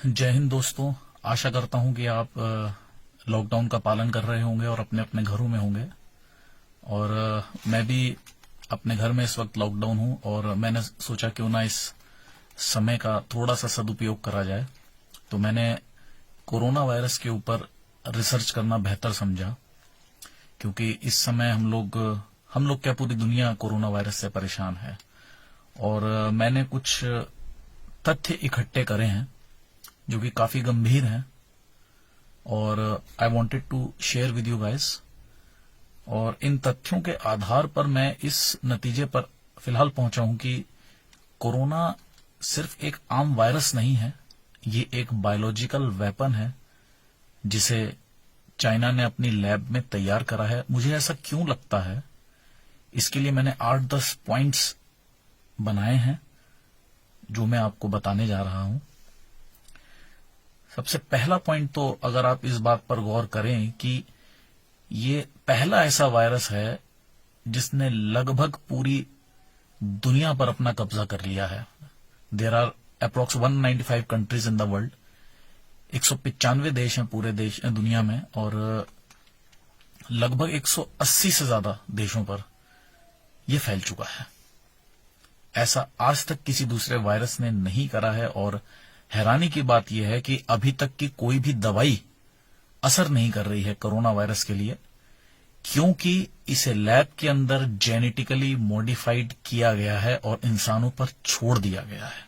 जय हिंद दोस्तों। आशा करता हूं कि आप लॉकडाउन का पालन कर रहे होंगे और अपने अपने घरों में होंगे। और मैं भी अपने घर में इस वक्त लॉकडाउन हूं और मैंने सोचा क्यों ना इस समय का थोड़ा सा सदुपयोग करा जाए। तो मैंने कोरोना वायरस के ऊपर रिसर्च करना बेहतर समझा, क्योंकि इस समय हम लोग क्या पूरी दुनिया कोरोना वायरस से परेशान है। और मैंने कुछ तथ्य इकट्ठे करे हैं जो कि काफी गंभीर हैं और I wanted to share with you guys. और इन तथ्यों के आधार पर मैं इस नतीजे पर फिलहाल पहुंचा हूं कि कोरोना सिर्फ एक आम वायरस नहीं है, ये एक बायोलॉजिकल वेपन है जिसे चाइना ने अपनी लैब में तैयार करा है। मुझे ऐसा क्यों लगता है, इसके लिए मैंने 8-10 पॉइंट्स बनाए हैं जो मैं आपको बताने जा रहा हूं। सबसे पहला पॉइंट तो अगर आप इस बात पर गौर करें कि ये पहला ऐसा वायरस है जिसने लगभग पूरी दुनिया पर अपना कब्जा कर लिया है। There are approx 195 countries in the world. 195 देश हैं पूरे दुनिया में और लगभग 180 से ज्यादा देशों पर यह फैल चुका है। ऐसा आज तक किसी दूसरे वायरस ने नहीं करा है। और हैरानी की बात यह है कि अभी तक की कोई भी दवाई असर नहीं कर रही है कोरोना वायरस के लिए, क्योंकि इसे लैब के अंदर जेनेटिकली मॉडिफाइड किया गया है और इंसानों पर छोड़ दिया गया है।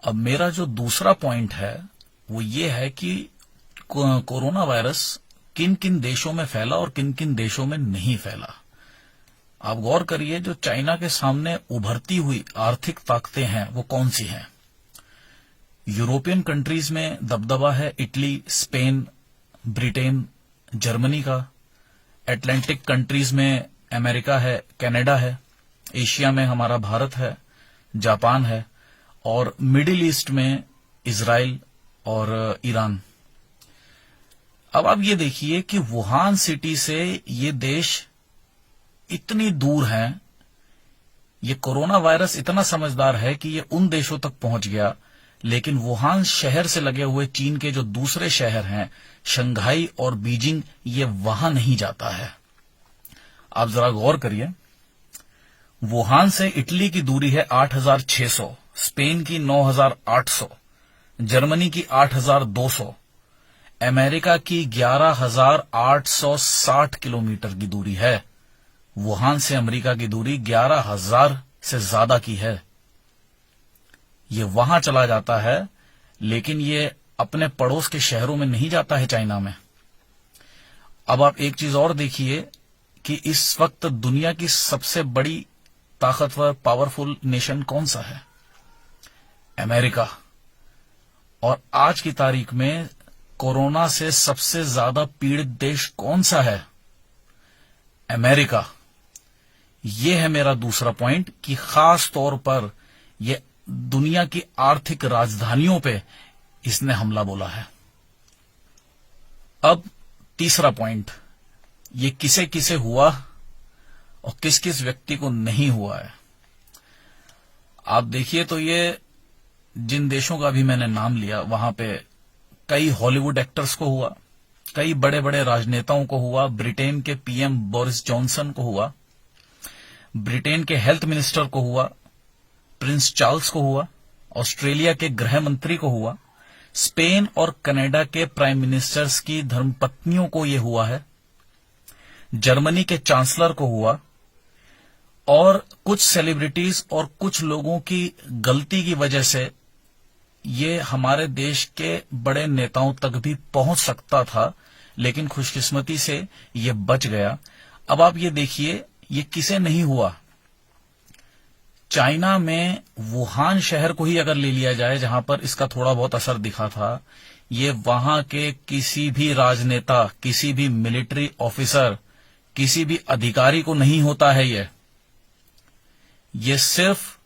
अब मेरा जो दूसरा पॉइंट है वो ये है कि कोरोना वायरस किन किन देशों में फैला और किन किन देशों में नहीं फैला। आप गौर करिए, जो चाइना के सामने उभरती हुई आर्थिक ताकतें हैं वो कौन सी हैं। यूरोपियन कंट्रीज में दबदबा है इटली, स्पेन, ब्रिटेन, जर्मनी का। अटलांटिक कंट्रीज में अमेरिका है, कनाडा है। एशिया में हमारा भारत है, जापान है। और मिडिल ईस्ट में इजराइल और ईरान। अब आप ये देखिए कि वुहान सिटी से ये देश इतनी दूर हैं। ये कोरोना वायरस इतना समझदार है कि ये उन देशों तक पहुंच गया, लेकिन वुहान शहर से लगे हुए चीन के जो दूसरे शहर हैं, शंघाई और बीजिंग, ये वहां नहीं जाता है। आप जरा गौर करिए, वुहान से इटली की दूरी है 8,600, स्पेन की 9,800, जर्मनी की 8,200, अमेरिका की 11,860 किलोमीटर की दूरी है। वुहान से अमेरिका की दूरी 11,000 से ज्यादा की है। ये वहां चला जाता है, लेकिन ये अपने पड़ोस के शहरों में नहीं जाता है, चाइना में। अब आप एक चीज और देखिए कि इस वक्त दुनिया की सबसे बड़ी ताकतवर पावरफुल नेशन कौन सा है? अमेरिका। और आज की तारीख में कोरोना से सबसे ज्यादा पीड़ित देश कौन सा है? अमेरिका। यह है मेरा दूसरा पॉइंट कि खास तौर पर यह दुनिया की आर्थिक राजधानियों पे इसने हमला बोला है। अब तीसरा पॉइंट, ये किसे किसे हुआ और किस किस व्यक्ति को नहीं हुआ है। आप देखिए तो ये जिन देशों का भी मैंने नाम लिया, वहां पे कई हॉलीवुड एक्टर्स को हुआ, कई बड़े बड़े राजनेताओं को हुआ। ब्रिटेन के पीएम बोरिस जॉनसन को हुआ, ब्रिटेन के हेल्थ मिनिस्टर को हुआ, प्रिंस चार्ल्स को हुआ, ऑस्ट्रेलिया के गृह मंत्री को हुआ, स्पेन और कनाडा के प्राइम मिनिस्टर्स की धर्मपत्नियों को यह हुआ है, जर्मनी के चांसलर को हुआ। और कुछ सेलिब्रिटीज और कुछ लोगों की गलती की वजह से ये हमारे देश के बड़े नेताओं तक भी पहुंच सकता था, लेकिन खुशकिस्मती से ये बच गया। अब आप ये देखिए, ये किसे नहीं हुआ। चाइना में वुहान शहर को ही अगर ले लिया जाए, जहां पर इसका थोड़ा बहुत असर दिखा था, ये वहां के किसी भी राजनेता, किसी भी मिलिट्री ऑफिसर, किसी भी अधिकारी को नहीं होता है। ये सिर्फ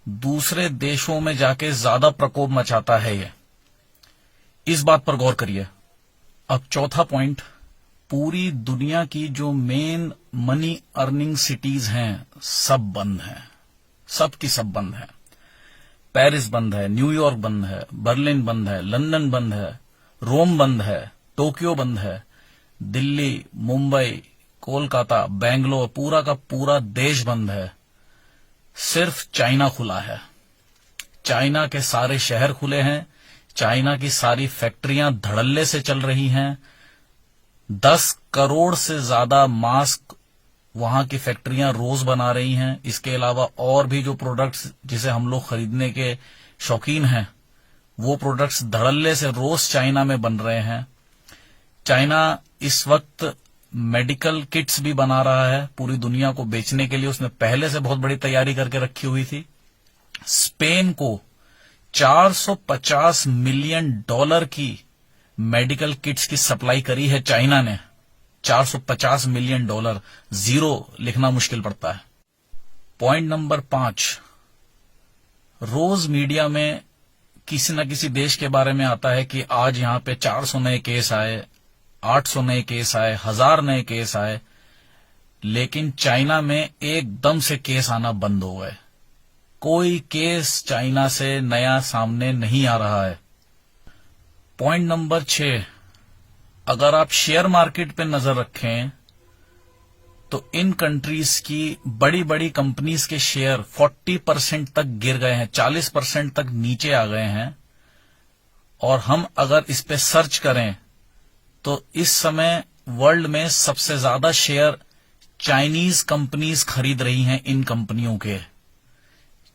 दूसरे देशों में जाके ज्यादा प्रकोप मचाता है। ये इस बात पर गौर करिए। अब चौथा पॉइंट, पूरी दुनिया की जो मेन मनी अर्निंग सिटीज हैं सब बंद हैं, सब की सब बंद है। पेरिस बंद है, न्यूयॉर्क बंद है, बर्लिन बंद है, लंदन बंद है, रोम बंद है, टोक्यो बंद है, दिल्ली, मुंबई, कोलकाता, बेंगलोर, पूरा का पूरा देश बंद है। सिर्फ चाइना खुला है। चाइना के सारे शहर खुले हैं। चाइना की सारी फैक्ट्रियां धड़ल्ले से चल रही हैं। 10 करोड़ से ज्यादा मास्क वहां की फैक्ट्रियां रोज बना रही हैं। इसके अलावा और भी जो प्रोडक्ट्स जिसे हम लोग खरीदने के शौकीन हैं, वो प्रोडक्ट्स धड़ल्ले से रोज चाइना में बन रहे हैं। चाइना इस वक्त मेडिकल किट्स भी बना रहा है पूरी दुनिया को बेचने के लिए। उसने पहले से बहुत बड़ी तैयारी करके रखी हुई थी। स्पेन को $450 मिलियन की मेडिकल किट्स की सप्लाई करी है चाइना ने। $450 मिलियन, जीरो लिखना मुश्किल पड़ता है। पॉइंट नंबर 5, रोज मीडिया में किसी न किसी देश के बारे में आता है कि आज यहां पे 400 नए केस आए, 800 नए केस आए, 1000 नए केस आए, लेकिन चाइना में एकदम से केस आना बंद हो गए। कोई केस चाइना से नया सामने नहीं आ रहा है। पॉइंट नंबर 6, अगर आप शेयर मार्केट पे नजर रखें तो इन कंट्रीज की बड़ी बड़ी कंपनीज के शेयर 40% तक गिर गए हैं, 40% तक नीचे आ गए हैं। और हम अगर इस पे सर्च करें तो इस समय वर्ल्ड में सबसे ज्यादा शेयर चाइनीज कंपनीज खरीद रही हैं। इन कंपनियों के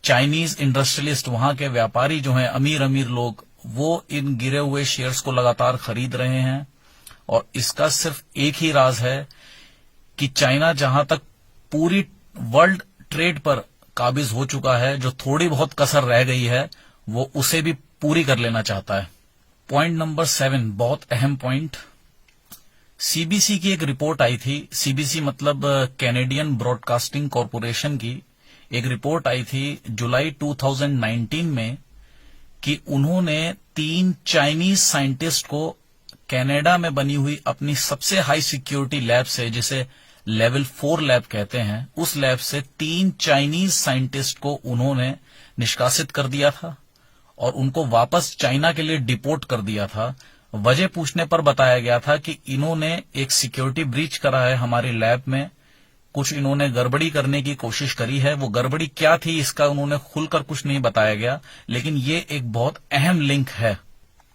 चाइनीज इंडस्ट्रियलिस्ट, वहां के व्यापारी जो हैं, अमीर अमीर लोग, वो इन गिरे हुए शेयर्स को लगातार खरीद रहे हैं। और इसका सिर्फ एक ही राज है कि चाइना जहां तक पूरी वर्ल्ड ट्रेड पर काबिज हो चुका है, जो थोड़ी बहुत कसर रह गई है वो उसे भी पूरी कर लेना चाहता है। पॉइंट नंबर 7, बहुत अहम पॉइंट। सीबीसी की एक रिपोर्ट आई थी। सीबीसी मतलब कैनेडियन ब्रॉडकास्टिंग कॉरपोरेशन की एक रिपोर्ट आई थी जुलाई 2019 में कि उन्होंने 3 चाइनीज साइंटिस्ट को कनाडा में बनी हुई अपनी सबसे हाई सिक्योरिटी लैब से, जिसे लेवल 4 लैब कहते हैं, उस लैब से 3 चाइनीज साइंटिस्ट को उन्होंने निष्कासित कर दिया था और उनको वापस चाइना के लिए डिपोर्ट कर दिया था। वजह पूछने पर बताया गया था कि इन्होंने एक सिक्योरिटी ब्रीच करा है हमारी लैब में, कुछ इन्होंने गड़बड़ी करने की कोशिश करी है। वो गड़बड़ी क्या थी इसका उन्होंने खुलकर कुछ नहीं बताया गया, लेकिन ये एक बहुत अहम लिंक है।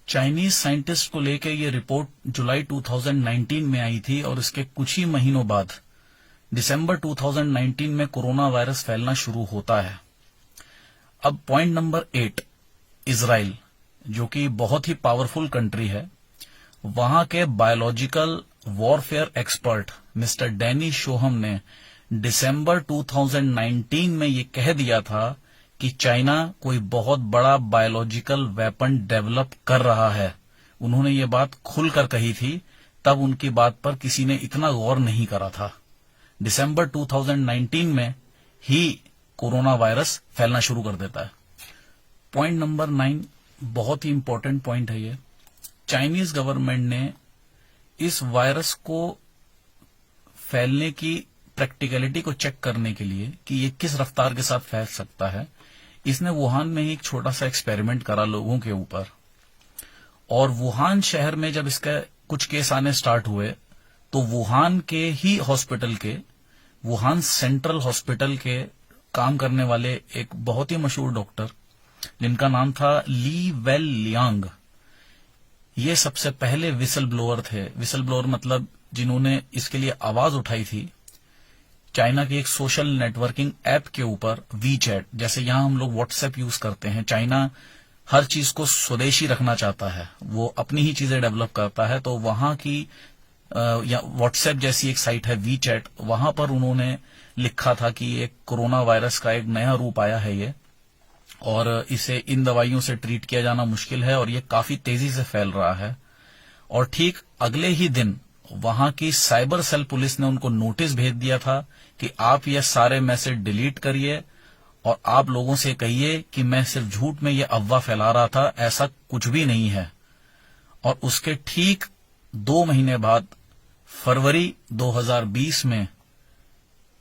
चाइनीज साइंटिस्ट को लेकर ये रिपोर्ट जुलाई 2019 में आई थी और इसके कुछ ही महीनों बाद दिसंबर 2019 में कोरोना वायरस फैलना शुरू होता है। अब पॉइंट नंबर 8, इजराइल, जो कि बहुत ही पावरफुल कंट्री है, वहां के biological warfare expert mister Danny Shoham ने दिसंबर 2019 में ये कह दिया था कि चाइना कोई बहुत बड़ा बायोलॉजिकल वेपन डेवलप कर रहा है। उन्होंने ये बात खुलकर कही थी, तब उनकी बात पर किसी ने इतना गौर नहीं करा था। दिसंबर 2019 में ही कोरोना वायरस फैलना शुरू कर देता है। पॉइंट नंबर 9, बहुत ही इंपॉर्टेंट पॉइंट है ये। चाइनीज गवर्नमेंट ने इस वायरस को फैलने की प्रैक्टिकलिटी को चेक करने के लिए कि ये किस रफ्तार के साथ फैल सकता है, इसने वुहान में ही एक छोटा सा एक्सपेरिमेंट करा लोगों के ऊपर। और वुहान शहर में जब इसका कुछ केस आने स्टार्ट हुए तो वुहान के ही हॉस्पिटल के, वुहान सेंट्रल हॉस्पिटल के काम करने वाले एक बहुत ही मशहूर डॉक्टर जिनका नाम था ली वेल लियांग, ये सबसे पहले विसल ब्लोअर थे। विसल ब्लोअर मतलब जिन्होंने इसके लिए आवाज उठाई थी चाइना की एक सोशल नेटवर्किंग ऐप के ऊपर, वीचैट। जैसे यहां हम लोग व्हाट्सएप यूज करते हैं, चाइना हर चीज को स्वदेशी रखना चाहता है, वो अपनी ही चीजें डेवलप करता है। तो वहां की या व्हाट्सएप जैसी एक साइट है वीचैट, वहां पर उन्होंने लिखा था कि एक कोरोना वायरस का एक नया रूप आया है ये, और इसे इन दवाइयों से ट्रीट किया जाना मुश्किल है और ये काफी तेजी से फैल रहा है। और ठीक अगले ही दिन वहां की साइबर सेल पुलिस ने उनको नोटिस भेज दिया था कि आप ये सारे मैसेज डिलीट करिए और आप लोगों से कहिए कि मैं सिर्फ झूठ में ये अफवाह फैला रहा था, ऐसा कुछ भी नहीं है। और उसके ठीक 2 महीने बाद फरवरी 2020 में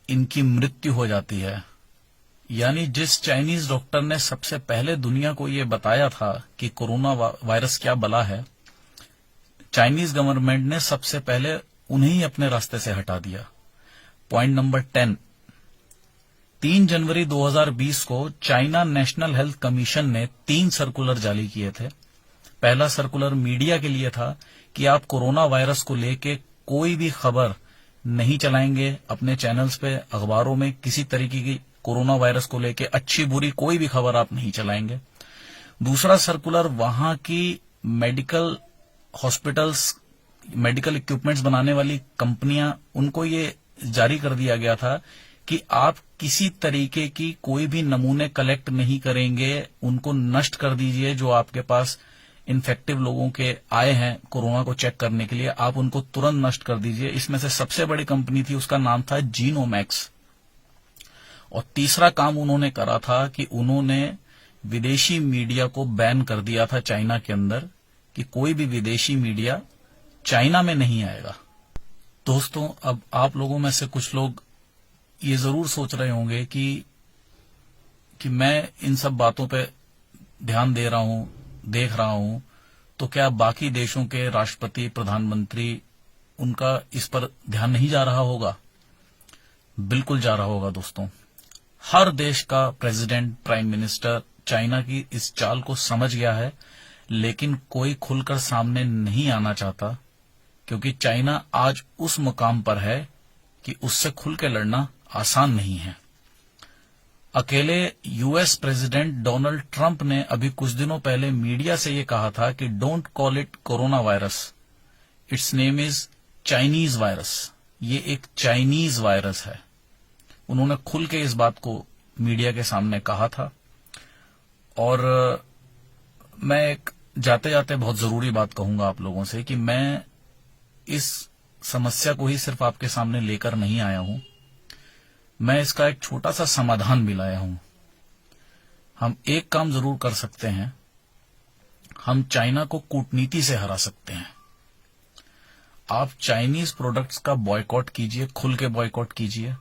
इनकी मृत्यु हो जाती है। यानी जिस चाइनीज डॉक्टर ने सबसे पहले दुनिया को ये बताया था कि कोरोना वायरस क्या बला है, चाइनीज गवर्नमेंट ने सबसे पहले उन्हें ही अपने रास्ते से हटा दिया। पॉइंट नंबर 10, 3 जनवरी 2020 को चाइना नेशनल हेल्थ कमीशन ने 3 सर्कुलर जारी किए थे। पहला सर्कुलर मीडिया के लिए था कि आप कोरोना वायरस को लेके कोई भी खबर नहीं चलाएंगे अपने चैनल्स पे, अखबारों में किसी तरीके की कोरोना वायरस को लेके अच्छी बुरी कोई भी खबर आप नहीं चलाएंगे। दूसरा सर्कुलर वहां की मेडिकल हॉस्पिटल्स, मेडिकल इक्विपमेंट्स बनाने वाली कंपनियां, उनको ये जारी कर दिया गया था कि आप किसी तरीके की कोई भी नमूने कलेक्ट नहीं करेंगे, उनको नष्ट कर दीजिए। जो आपके पास इन्फेक्टिव लोगों के आए हैं कोरोना को चेक करने के लिए, आप उनको तुरंत नष्ट कर दीजिए। इसमें से सबसे बड़ी कंपनी थी, उसका नाम था जीनोमैक्स। और तीसरा काम उन्होंने करा था कि उन्होंने विदेशी मीडिया को बैन कर दिया था चाइना के अंदर, कि कोई भी विदेशी मीडिया चाइना में नहीं आएगा। दोस्तों, अब आप लोगों में से कुछ लोग ये जरूर सोच रहे होंगे कि मैं इन सब बातों पे ध्यान दे रहा हूं, देख रहा हूं, तो क्या बाकी देशों के राष्ट्रपति, प्रधानमंत्री, उनका इस पर ध्यान नहीं जा रहा होगा? बिल्कुल जा रहा होगा दोस्तों। हर देश का प्रेसिडेंट, प्राइम मिनिस्टर चाइना की इस चाल को समझ गया है, लेकिन कोई खुलकर सामने नहीं आना चाहता, क्योंकि चाइना आज उस मुकाम पर है कि उससे खुल के लड़ना आसान नहीं है। अकेले यूएस प्रेसिडेंट डोनाल्ड ट्रंप ने अभी कुछ दिनों पहले मीडिया से ये कहा था कि don't call it corona virus, it's name is Chinese virus. ये एक चाइनीज वायरस है। उन्होंने खुल के इस बात को मीडिया के सामने कहा था। और मैं एक जाते जाते बहुत जरूरी बात कहूंगा आप लोगों से कि मैं इस समस्या को ही सिर्फ आपके सामने लेकर नहीं आया हूं, मैं इसका एक छोटा सा समाधान भी लाया हूं। हम एक काम जरूर कर सकते हैं, हम चाइना को कूटनीति से हरा सकते हैं। आप चाइनीज प्रोडक्ट्स का बॉयकॉट कीजिए, खुल के बॉयकॉट कीजिए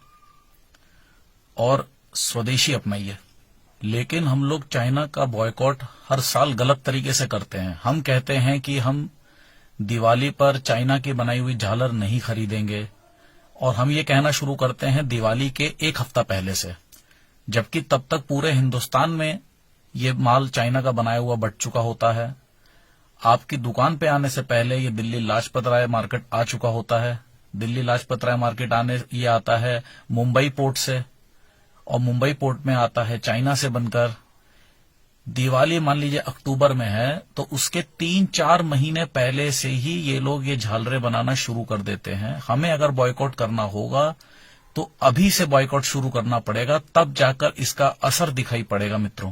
और स्वदेशी अपनाइए। लेकिन हम लोग चाइना का बॉयकॉट हर साल गलत तरीके से करते हैं। हम कहते हैं कि हम दिवाली पर चाइना की बनाई हुई झालर नहीं खरीदेंगे, और हम ये कहना शुरू करते हैं दिवाली के 1 हफ्ता पहले से, जबकि तब तक पूरे हिंदुस्तान में ये माल चाइना का बनाया हुआ बट चुका होता है। आपकी दुकान पे आने से पहले ये दिल्ली लाजपत राय मार्केट आ चुका होता है। दिल्ली लाजपत राय मार्केट आने ये आता है मुंबई पोर्ट से, और मुंबई पोर्ट में आता है चाइना से बनकर। दिवाली मान लीजिए अक्टूबर में है, तो उसके 3-4 महीने पहले से ही ये लोग ये झालरें बनाना शुरू कर देते हैं। हमें अगर बॉयकॉट करना होगा तो अभी से बॉयकॉट शुरू करना पड़ेगा, तब जाकर इसका असर दिखाई पड़ेगा मित्रों।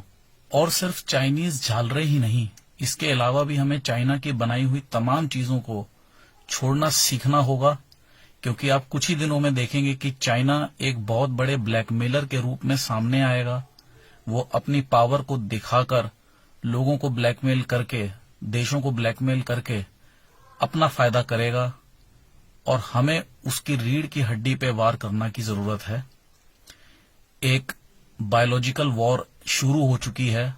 और सिर्फ चाइनीज झालरें ही नहीं, इसके अलावा भी हमें चाइना की बनाई हुई तमाम चीजों को छोड़ना सीखना होगा, क्योंकि आप कुछ ही दिनों में देखेंगे कि चाइना एक बहुत बड़े ब्लैकमेलर के रूप में सामने आएगा। वो अपनी पावर को दिखाकर लोगों को ब्लैकमेल करके, देशों को ब्लैकमेल करके अपना फायदा करेगा, और हमें उसकी रीढ़ की हड्डी पे वार करना की जरूरत है। एक बायोलॉजिकल वॉर शुरू हो चुकी है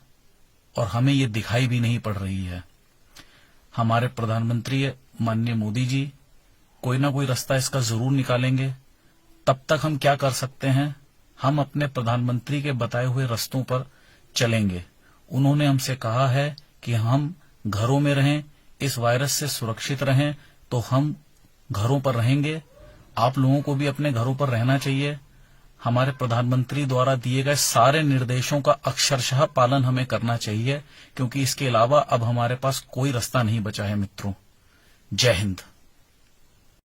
और हमें ये दिखाई भी नहीं पड़ रही है। हमारे प्रधानमंत्री माननीय मोदी जी कोई ना कोई रास्ता इसका जरूर निकालेंगे। तब तक हम क्या कर सकते हैं, हम अपने प्रधानमंत्री के बताए हुए रास्तों पर चलेंगे। उन्होंने हमसे कहा है कि हम घरों में रहें, इस वायरस से सुरक्षित रहें, तो हम घरों पर रहेंगे। आप लोगों को भी अपने घरों पर रहना चाहिए। हमारे प्रधानमंत्री द्वारा दिए गए सारे निर्देशों का अक्षरशः पालन हमें करना चाहिए, क्योंकि इसके अलावा अब हमारे पास कोई रास्ता नहीं बचा है मित्रों। जय हिंद।